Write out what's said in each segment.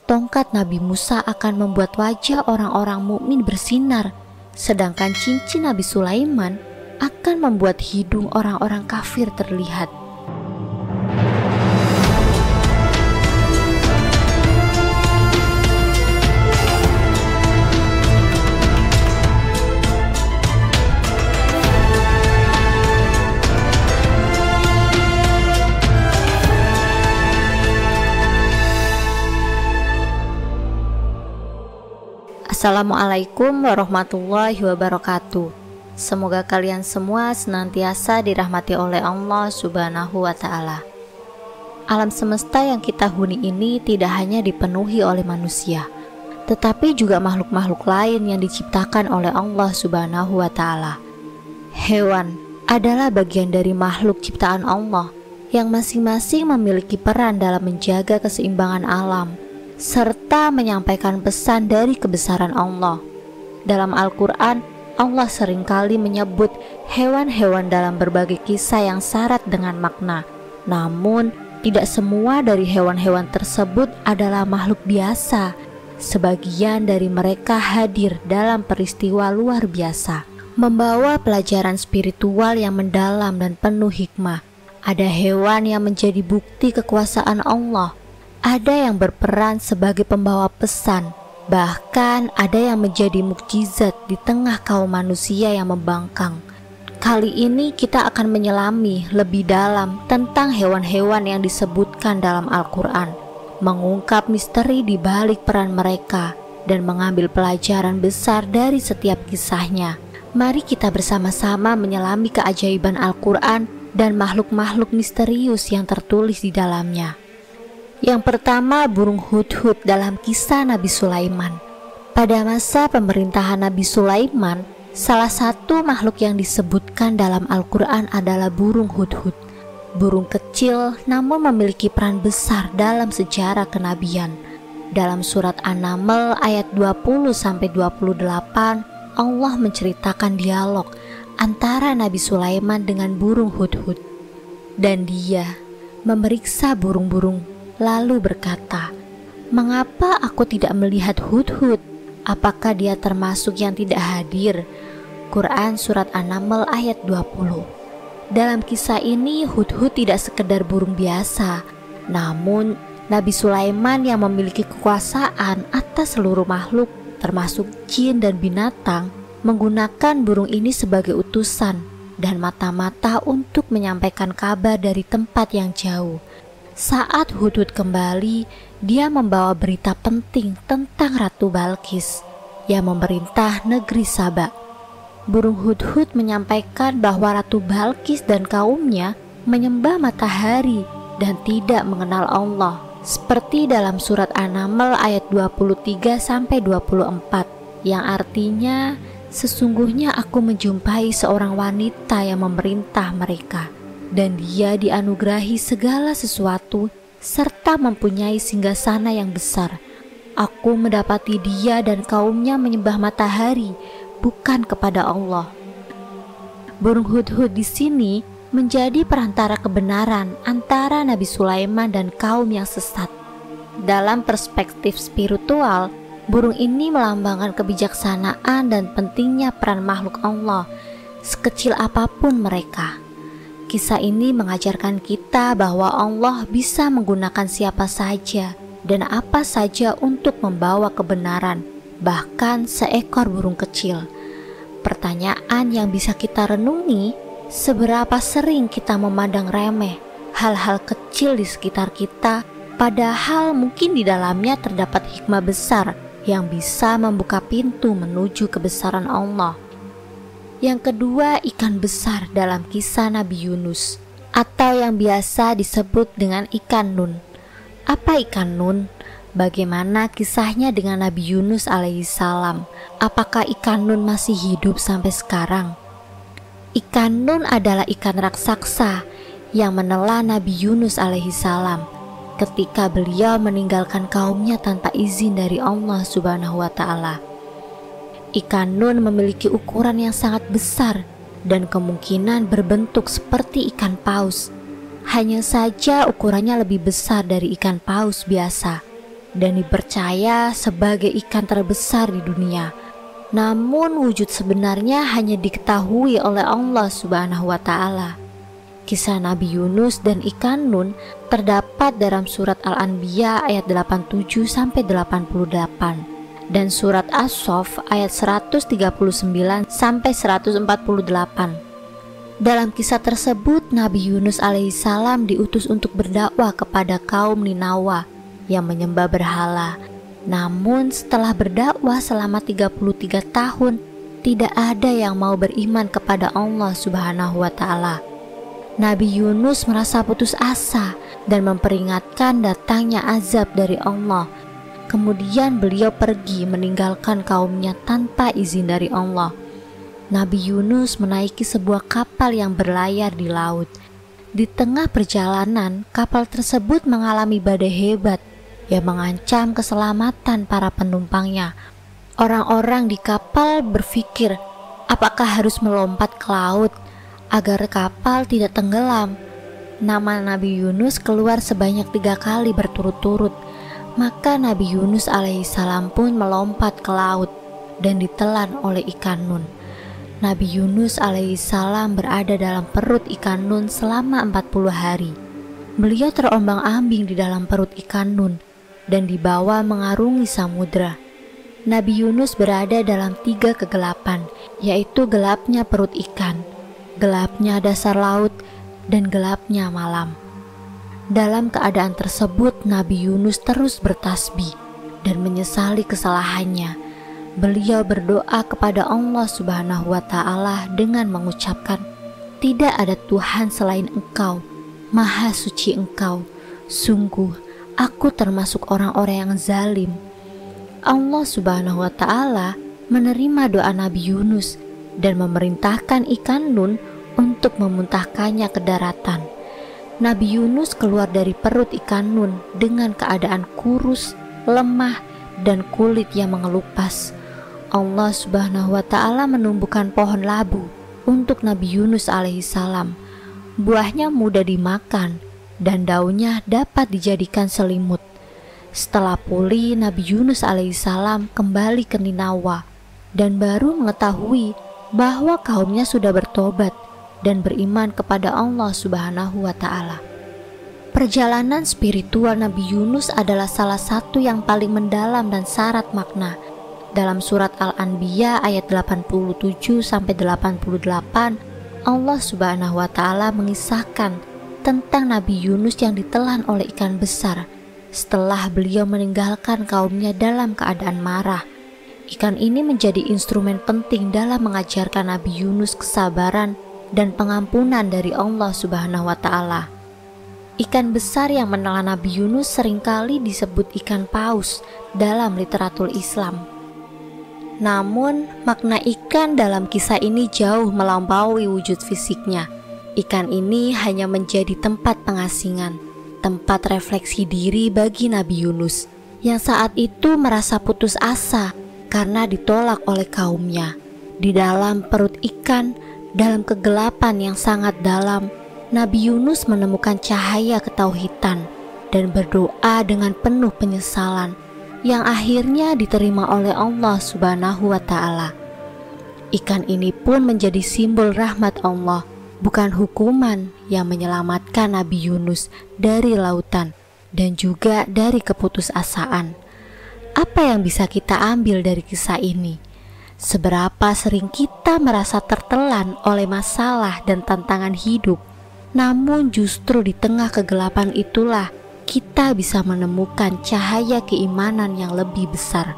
tongkat Nabi Musa akan membuat wajah orang-orang mukmin bersinar, sedangkan cincin Nabi Sulaiman akan membuat hidung orang-orang kafir terlihat. Assalamualaikum warahmatullahi wabarakatuh. Semoga kalian semua senantiasa dirahmati oleh Allah Subhanahu wa Ta'ala. Alam semesta yang kita huni ini tidak hanya dipenuhi oleh manusia, tetapi juga makhluk-makhluk lain yang diciptakan oleh Allah Subhanahu wa Ta'ala. Hewan adalah bagian dari makhluk ciptaan Allah yang masing-masing memiliki peran dalam menjaga keseimbangan alam serta menyampaikan pesan dari kebesaran Allah. Dalam Al-Quran, Allah seringkali menyebut hewan-hewan dalam berbagai kisah yang syarat dengan makna. Namun, tidak semua dari hewan-hewan tersebut adalah makhluk biasa. Sebagian dari mereka hadir dalam peristiwa luar biasa, membawa pelajaran spiritual yang mendalam dan penuh hikmah. Ada hewan yang menjadi bukti kekuasaan Allah, ada yang berperan sebagai pembawa pesan, bahkan ada yang menjadi mukjizat di tengah kaum manusia yang membangkang. Kali ini kita akan menyelami lebih dalam tentang hewan-hewan yang disebutkan dalam Al-Quran, mengungkap misteri di balik peran mereka, dan mengambil pelajaran besar dari setiap kisahnya. Mari kita bersama-sama menyelami keajaiban Al-Quran dan makhluk-makhluk misterius yang tertulis di dalamnya. Yang pertama, burung hudhud dalam kisah Nabi Sulaiman. Pada masa pemerintahan Nabi Sulaiman, salah satu makhluk yang disebutkan dalam Al-Quran adalah burung hudhud. Burung kecil namun memiliki peran besar dalam sejarah kenabian. Dalam surat An-Naml ayat 20-28, Allah menceritakan dialog antara Nabi Sulaiman dengan burung hudhud. Dan dia memeriksa burung-burung lalu berkata, "Mengapa aku tidak melihat hudhud? Apakah dia termasuk yang tidak hadir?" Quran Surat An-Naml ayat 20. Dalam kisah ini, hudhud tidak sekedar burung biasa, namun Nabi Sulaiman yang memiliki kekuasaan atas seluruh makhluk, termasuk jin dan binatang, menggunakan burung ini sebagai utusan dan mata-mata untuk menyampaikan kabar dari tempat yang jauh. Saat hudhud kembali, dia membawa berita penting tentang Ratu Balqis yang memerintah negeri Saba. Burung hudhud menyampaikan bahwa Ratu Balqis dan kaumnya menyembah matahari dan tidak mengenal Allah, seperti dalam surat An-Naml ayat 23-24, yang artinya, "Sesungguhnya aku menjumpai seorang wanita yang memerintah mereka, dan dia dianugerahi segala sesuatu serta mempunyai singgasana yang besar. Aku mendapati dia dan kaumnya menyembah matahari, bukan kepada Allah." Burung hudhud di sini menjadi perantara kebenaran antara Nabi Sulaiman dan kaum yang sesat. Dalam perspektif spiritual, burung ini melambangkan kebijaksanaan dan pentingnya peran makhluk Allah, sekecil apapun mereka. Kisah ini mengajarkan kita bahwa Allah bisa menggunakan siapa saja dan apa saja untuk membawa kebenaran, bahkan seekor burung kecil. Pertanyaan yang bisa kita renungi, seberapa sering kita memandang remeh hal-hal kecil di sekitar kita, padahal mungkin di dalamnya terdapat hikmah besar yang bisa membuka pintu menuju kebesaran Allah. Yang kedua, ikan besar dalam kisah Nabi Yunus, atau yang biasa disebut dengan ikan nun. Apa ikan nun? Bagaimana kisahnya dengan Nabi Yunus alaihissalam? Apakah ikan nun masih hidup sampai sekarang? Ikan nun adalah ikan raksasa yang menelan Nabi Yunus alaihissalam ketika beliau meninggalkan kaumnya tanpa izin dari Allah Subhanahu wa Ta'ala. Ikan nun memiliki ukuran yang sangat besar dan kemungkinan berbentuk seperti ikan paus. Hanya saja ukurannya lebih besar dari ikan paus biasa. dan dipercaya sebagai ikan terbesar di dunia. Namun wujud sebenarnya hanya diketahui oleh Allah Subhanahu wa Ta'ala. Kisah Nabi Yunus dan ikan nun terdapat dalam surat Al-Anbiya ayat 87-88 dan surat As-Saff ayat 139-148. Dalam kisah tersebut, Nabi Yunus alaihissalam diutus untuk berdakwah kepada kaum Ninawa yang menyembah berhala. Namun setelah berdakwah selama 33 tahun, tidak ada yang mau beriman kepada Allah Subhanahu wa Ta'ala. Nabi Yunus merasa putus asa dan memperingatkan datangnya azab dari Allah. Kemudian beliau pergi meninggalkan kaumnya tanpa izin dari Allah. Nabi Yunus menaiki sebuah kapal yang berlayar di laut. Di tengah perjalanan, kapal tersebut mengalami badai hebat yang mengancam keselamatan para penumpangnya. Orang-orang di kapal berpikir, apakah harus melompat ke laut agar kapal tidak tenggelam? Nama Nabi Yunus keluar sebanyak 3 kali berturut-turut. Maka Nabi Yunus alaihissalam pun melompat ke laut dan ditelan oleh ikan nun. Nabi Yunus alaihissalam berada dalam perut ikan nun selama 40 hari. Beliau terombang-ambing di dalam perut ikan nun dan dibawa mengarungi samudra. Nabi Yunus berada dalam 3 kegelapan, yaitu gelapnya perut ikan, gelapnya dasar laut, dan gelapnya malam. Dalam keadaan tersebut, Nabi Yunus terus bertasbih dan menyesali kesalahannya. Beliau berdoa kepada Allah Subhanahu wa Ta'ala dengan mengucapkan, "Tidak ada Tuhan selain Engkau, Maha Suci Engkau. Sungguh, aku termasuk orang-orang yang zalim." Allah Subhanahu wa Ta'ala menerima doa Nabi Yunus dan memerintahkan ikan nun untuk memuntahkannya ke daratan. Nabi Yunus keluar dari perut ikan nun dengan keadaan kurus, lemah, dan kulit yang mengelupas. Allah Subhanahu wa Ta'ala menumbuhkan pohon labu untuk Nabi Yunus alaihissalam. Buahnya mudah dimakan dan daunnya dapat dijadikan selimut. Setelah pulih, Nabi Yunus alaihissalam kembali ke Ninawa dan baru mengetahui bahwa kaumnya sudah bertobat dan beriman kepada Allah Subhanahu wa Ta'ala. Perjalanan spiritual Nabi Yunus adalah salah satu yang paling mendalam dan syarat makna. Dalam surat Al-Anbiya ayat 87-88, Allah Subhanahu wa Ta'ala mengisahkan tentang Nabi Yunus yang ditelan oleh ikan besar setelah beliau meninggalkan kaumnya dalam keadaan marah. Ikan ini menjadi instrumen penting dalam mengajarkan Nabi Yunus kesabaran dan pengampunan dari Allah Subhanahu wa Ta'ala. Ikan besar yang menelan Nabi Yunus seringkali disebut ikan paus dalam literatur Islam. Namun, makna ikan dalam kisah ini jauh melampaui wujud fisiknya. Ikan ini hanya menjadi tempat pengasingan, tempat refleksi diri bagi Nabi Yunus yang saat itu merasa putus asa karena ditolak oleh kaumnya. Di dalam perut ikan, dalam kegelapan yang sangat dalam, Nabi Yunus menemukan cahaya ketauhidan dan berdoa dengan penuh penyesalan yang akhirnya diterima oleh Allah Subhanahu wa Ta'ala. Ikan ini pun menjadi simbol rahmat Allah, bukan hukuman, yang menyelamatkan Nabi Yunus dari lautan dan juga dari keputusasaan. Apa yang bisa kita ambil dari kisah ini? Seberapa sering kita merasa tertelan oleh masalah dan tantangan hidup, namun justru di tengah kegelapan itulah kita bisa menemukan cahaya keimanan yang lebih besar.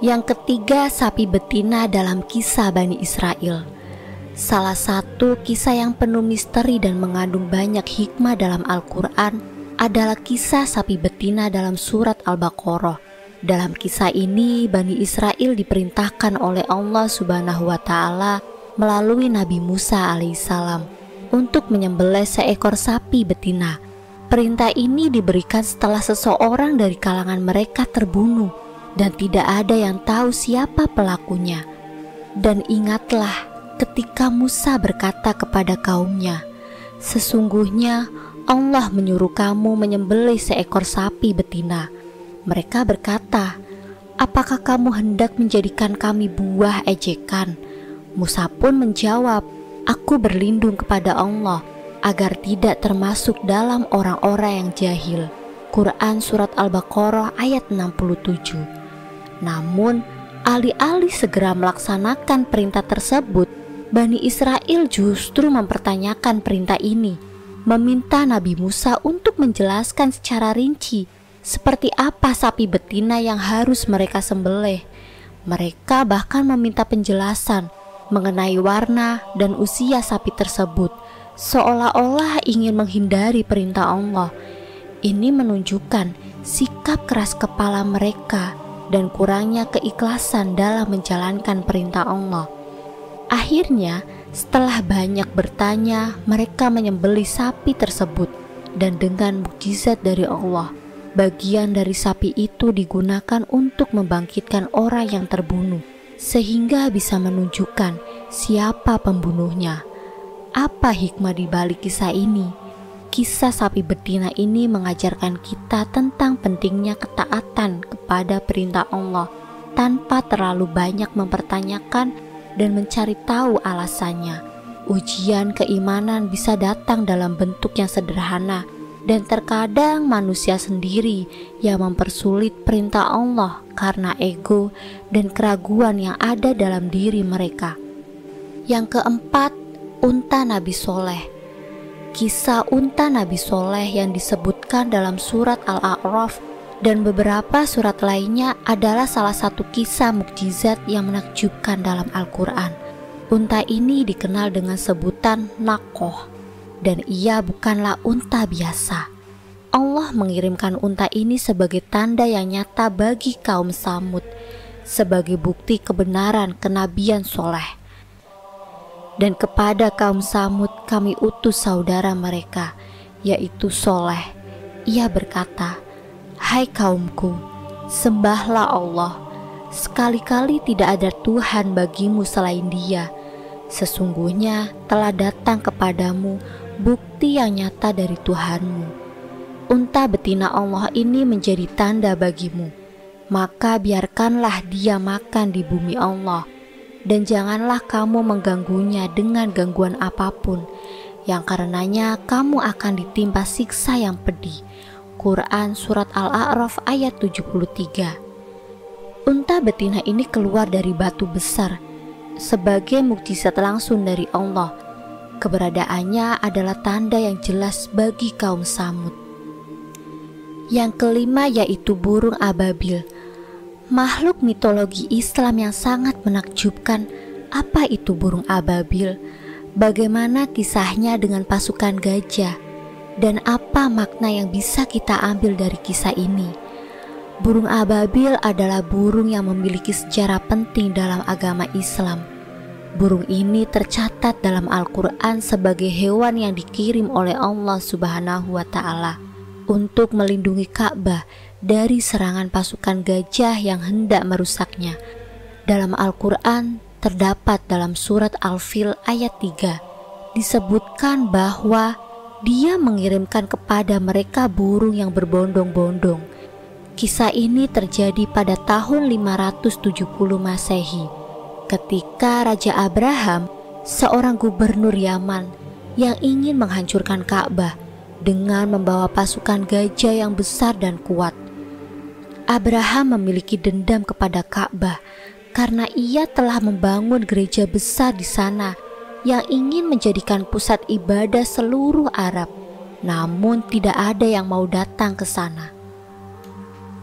Yang ketiga, sapi betina dalam kisah Bani Israel. Salah satu kisah yang penuh misteri dan mengandung banyak hikmah dalam Al-Quran adalah kisah sapi betina dalam surat Al-Baqarah. Dalam kisah ini, Bani Israel diperintahkan oleh Allah Subhanahu wa Ta'ala melalui Nabi Musa alaihissalam untuk menyembelih seekor sapi betina. Perintah ini diberikan setelah seseorang dari kalangan mereka terbunuh dan tidak ada yang tahu siapa pelakunya. Dan ingatlah ketika Musa berkata kepada kaumnya, "Sesungguhnya Allah menyuruh kamu menyembelih seekor sapi betina." Mereka berkata, "Apakah kamu hendak menjadikan kami buah ejekan?" Musa pun menjawab, "Aku berlindung kepada Allah agar tidak termasuk dalam orang-orang yang jahil." Quran Surat Al-Baqarah ayat 67. Namun, alih-alih segera melaksanakan perintah tersebut, Bani Israel justru mempertanyakan perintah ini, meminta Nabi Musa untuk menjelaskan secara rinci seperti apa sapi betina yang harus mereka sembelih. Mereka bahkan meminta penjelasan mengenai warna dan usia sapi tersebut, seolah-olah ingin menghindari perintah Allah. Ini menunjukkan sikap keras kepala mereka dan kurangnya keikhlasan dalam menjalankan perintah Allah. Akhirnya, setelah banyak bertanya, mereka menyembelih sapi tersebut, dan dengan mukjizat dari Allah, bagian dari sapi itu digunakan untuk membangkitkan orang yang terbunuh, sehingga bisa menunjukkan siapa pembunuhnya. Apa hikmah di balik kisah ini? Kisah sapi betina ini mengajarkan kita tentang pentingnya ketaatan kepada perintah Allah tanpa terlalu banyak mempertanyakan dan mencari tahu alasannya. Ujian keimanan bisa datang dalam bentuk yang sederhana, dan terkadang manusia sendiri yang mempersulit perintah Allah karena ego dan keraguan yang ada dalam diri mereka. Yang keempat, unta Nabi Soleh. Kisah unta Nabi Soleh yang disebutkan dalam surat Al-A'raf dan beberapa surat lainnya adalah salah satu kisah mukjizat yang menakjubkan dalam Al-Quran. Unta ini dikenal dengan sebutan Naqoh, dan ia bukanlah unta biasa. Allah mengirimkan unta ini sebagai tanda yang nyata bagi kaum Samud, sebagai bukti kebenaran kenabian Soleh. Dan kepada kaum Samud kami utus saudara mereka, yaitu Soleh. Ia berkata, "Hai kaumku, sembahlah Allah. Sekali-kali tidak ada Tuhan bagimu selain Dia. Sesungguhnya telah datang kepadamu bukti yang nyata dari Tuhanmu." Unta betina Allah ini menjadi tanda bagimu, maka biarkanlah dia makan di bumi Allah, dan janganlah kamu mengganggunya dengan gangguan apapun, yang karenanya kamu akan ditimpa siksa yang pedih. Quran Surat Al-A'raf ayat 73. Unta betina ini keluar dari batu besar sebagai mukjizat langsung dari Allah. Keberadaannya adalah tanda yang jelas bagi kaum Samud. Yang kelima yaitu burung ababil. Makhluk mitologi Islam yang sangat menakjubkan. Apa itu burung ababil? Bagaimana kisahnya dengan pasukan gajah? Dan apa makna yang bisa kita ambil dari kisah ini? Burung ababil adalah burung yang memiliki sejarah penting dalam agama Islam. Burung ini tercatat dalam Al-Quran sebagai hewan yang dikirim oleh Allah Subhanahu wa Ta'ala untuk melindungi Ka'bah dari serangan pasukan gajah yang hendak merusaknya. Dalam Al-Quran terdapat dalam surat Al-Fil ayat 3 disebutkan bahwa Dia mengirimkan kepada mereka burung yang berbondong-bondong. Kisah ini terjadi pada tahun 570 Masehi, ketika Raja Abraham, seorang gubernur Yaman yang ingin menghancurkan Ka'bah dengan membawa pasukan gajah yang besar dan kuat. Abraham memiliki dendam kepada Ka'bah karena ia telah membangun gereja besar di sana yang ingin menjadikan pusat ibadah seluruh Arab, namun tidak ada yang mau datang ke sana.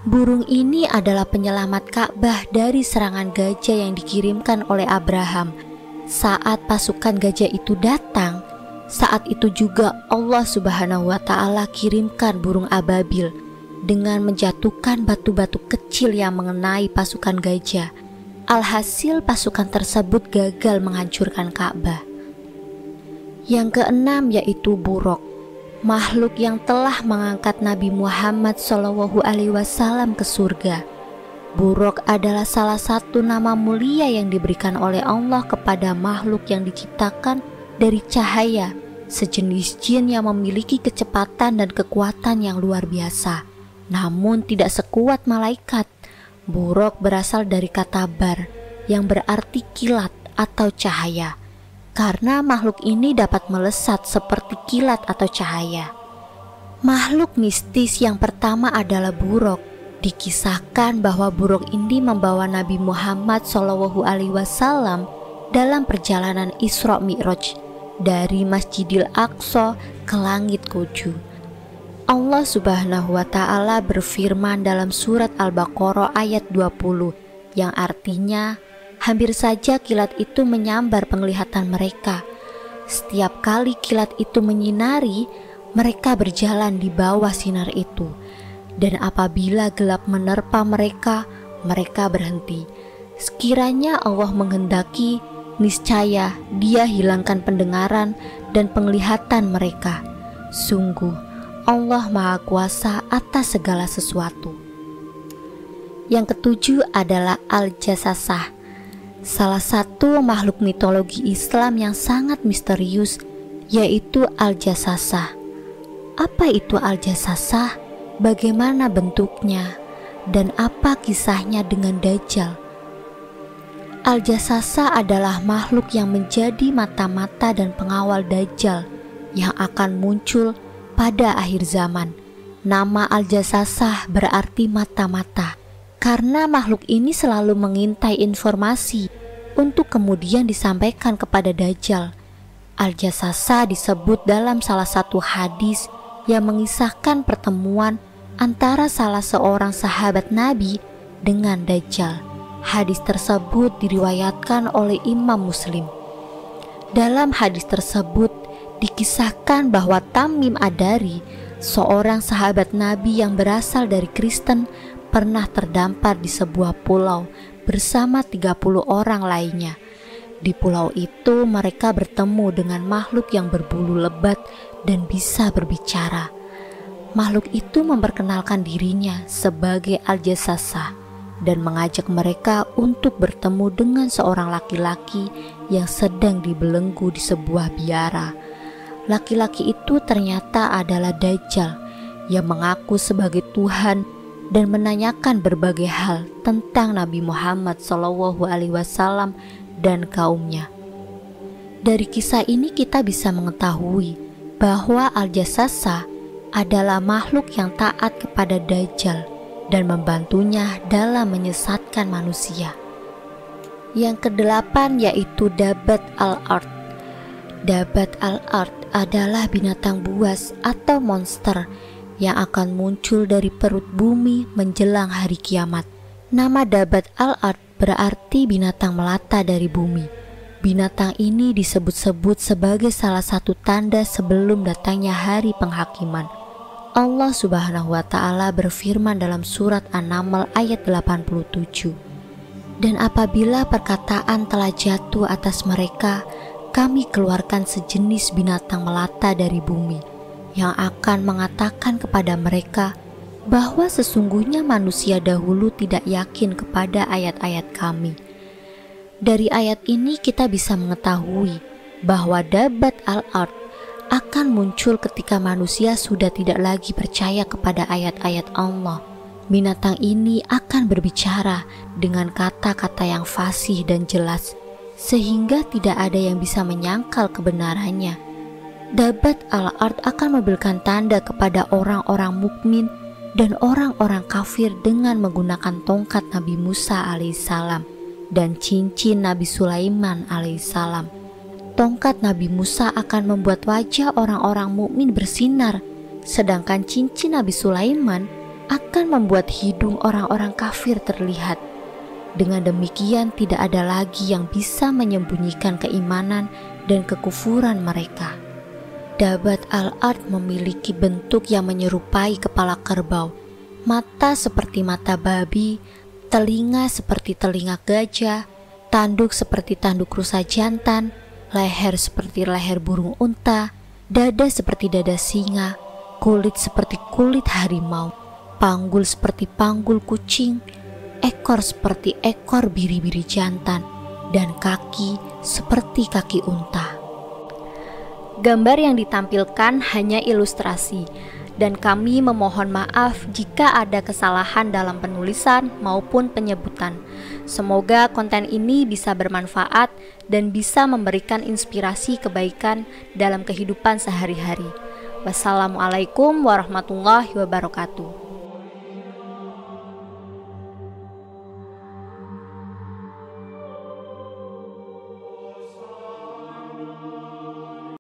Burung ini adalah penyelamat Ka'bah dari serangan gajah yang dikirimkan oleh Abraham. Saat pasukan gajah itu datang, saat itu juga Allah Subhanahu wa Ta'ala kirimkan burung ababil dengan menjatuhkan batu-batu kecil yang mengenai pasukan gajah. Alhasil pasukan tersebut gagal menghancurkan Ka'bah. Yang keenam yaitu buruk, makhluk yang telah mengangkat Nabi Muhammad SAW ke surga. Buruk adalah salah satu nama mulia yang diberikan oleh Allah kepada makhluk yang diciptakan dari cahaya, sejenis jin yang memiliki kecepatan dan kekuatan yang luar biasa. namun tidak sekuat malaikat. Buraq berasal dari kata bar yang berarti kilat atau cahaya, karena makhluk ini dapat melesat seperti kilat atau cahaya. Makhluk mistis yang pertama adalah buraq. Dikisahkan bahwa buraq ini membawa Nabi Muhammad SAW dalam perjalanan Isra Mi'raj dari Masjidil Aqsa ke langit 7. Allah Subhanahu wa Ta'ala berfirman dalam surat Al-Baqarah ayat 20 yang artinya, hampir saja kilat itu menyambar penglihatan mereka. Setiap kali kilat itu menyinari, mereka berjalan di bawah sinar itu. Dan apabila gelap menerpa mereka, mereka berhenti. Sekiranya Allah menghendaki, niscaya Dia hilangkan pendengaran dan penglihatan mereka. Sungguh, Allah Maha Kuasa atas segala sesuatu. Yang ketujuh adalah Al-Jassasah, salah satu makhluk mitologi Islam yang sangat misterius, yaitu Al-Jassasah. Apa itu Al-Jassasah? Bagaimana bentuknya? Dan apa kisahnya dengan Dajjal? Al-Jassasah adalah makhluk yang menjadi mata-mata dan pengawal Dajjal yang akan muncul pada akhir zaman. Nama Al-Jassasah berarti mata-mata, karena makhluk ini selalu mengintai informasi untuk kemudian disampaikan kepada Dajjal. Al-Jassasah disebut dalam salah satu hadis yang mengisahkan pertemuan antara salah seorang sahabat Nabi dengan Dajjal. Hadis tersebut diriwayatkan oleh Imam Muslim. Dalam hadis tersebut dikisahkan bahwa Tamim Ad-Dari, seorang sahabat Nabi yang berasal dari Kristen, pernah terdampar di sebuah pulau bersama 30 orang lainnya. Di pulau itu mereka bertemu dengan makhluk yang berbulu lebat dan bisa berbicara. Makhluk itu memperkenalkan dirinya sebagai Al-Jassasah dan mengajak mereka untuk bertemu dengan seorang laki-laki yang sedang dibelenggu di sebuah biara. Laki-laki itu ternyata adalah Dajjal yang mengaku sebagai Tuhan dan menanyakan berbagai hal tentang Nabi Muhammad SAW dan kaumnya. Dari kisah ini kita bisa mengetahui bahwa Al-Jassasah adalah makhluk yang taat kepada Dajjal dan membantunya dalam menyesatkan manusia. Yang kedelapan yaitu Dabat al-Ard. Dabat al-Ard adalah binatang buas atau monster yang akan muncul dari perut bumi menjelang hari kiamat. Nama Dabat al-Ard berarti binatang melata dari bumi. Binatang ini disebut-sebut sebagai salah satu tanda sebelum datangnya hari penghakiman. Allah Subhanahu wa Ta'ala berfirman dalam surat An-Naml ayat 87. Dan apabila perkataan telah jatuh atas mereka, kami keluarkan sejenis binatang melata dari bumi yang akan mengatakan kepada mereka bahwa sesungguhnya manusia dahulu tidak yakin kepada ayat-ayat kami. Dari ayat ini kita bisa mengetahui bahwa Dabat al-Ard akan muncul ketika manusia sudah tidak lagi percaya kepada ayat-ayat Allah. Binatang ini akan berbicara dengan kata-kata yang fasih dan jelas, sehingga tidak ada yang bisa menyangkal kebenarannya. Dabat al-Ard akan memberikan tanda kepada orang-orang mukmin dan orang-orang kafir dengan menggunakan tongkat Nabi Musa alaihissalam dan cincin Nabi Sulaiman alaihissalam. Tongkat Nabi Musa akan membuat wajah orang-orang mukmin bersinar, sedangkan cincin Nabi Sulaiman akan membuat hidung orang-orang kafir terlihat. Dengan demikian tidak ada lagi yang bisa menyembunyikan keimanan dan kekufuran mereka. Dabat al-Ard memiliki bentuk yang menyerupai kepala kerbau, mata seperti mata babi, telinga seperti telinga gajah, tanduk seperti tanduk rusa jantan, leher seperti leher burung unta, dada seperti dada singa, kulit seperti kulit harimau, panggul seperti panggul kucing, ekor seperti ekor biri-biri jantan, dan kaki seperti kaki unta. Gambar yang ditampilkan hanya ilustrasi dan kami memohon maaf jika ada kesalahan dalam penulisan maupun penyebutan. Semoga konten ini bisa bermanfaat dan bisa memberikan inspirasi kebaikan dalam kehidupan sehari-hari. Wassalamualaikum warahmatullahi wabarakatuh.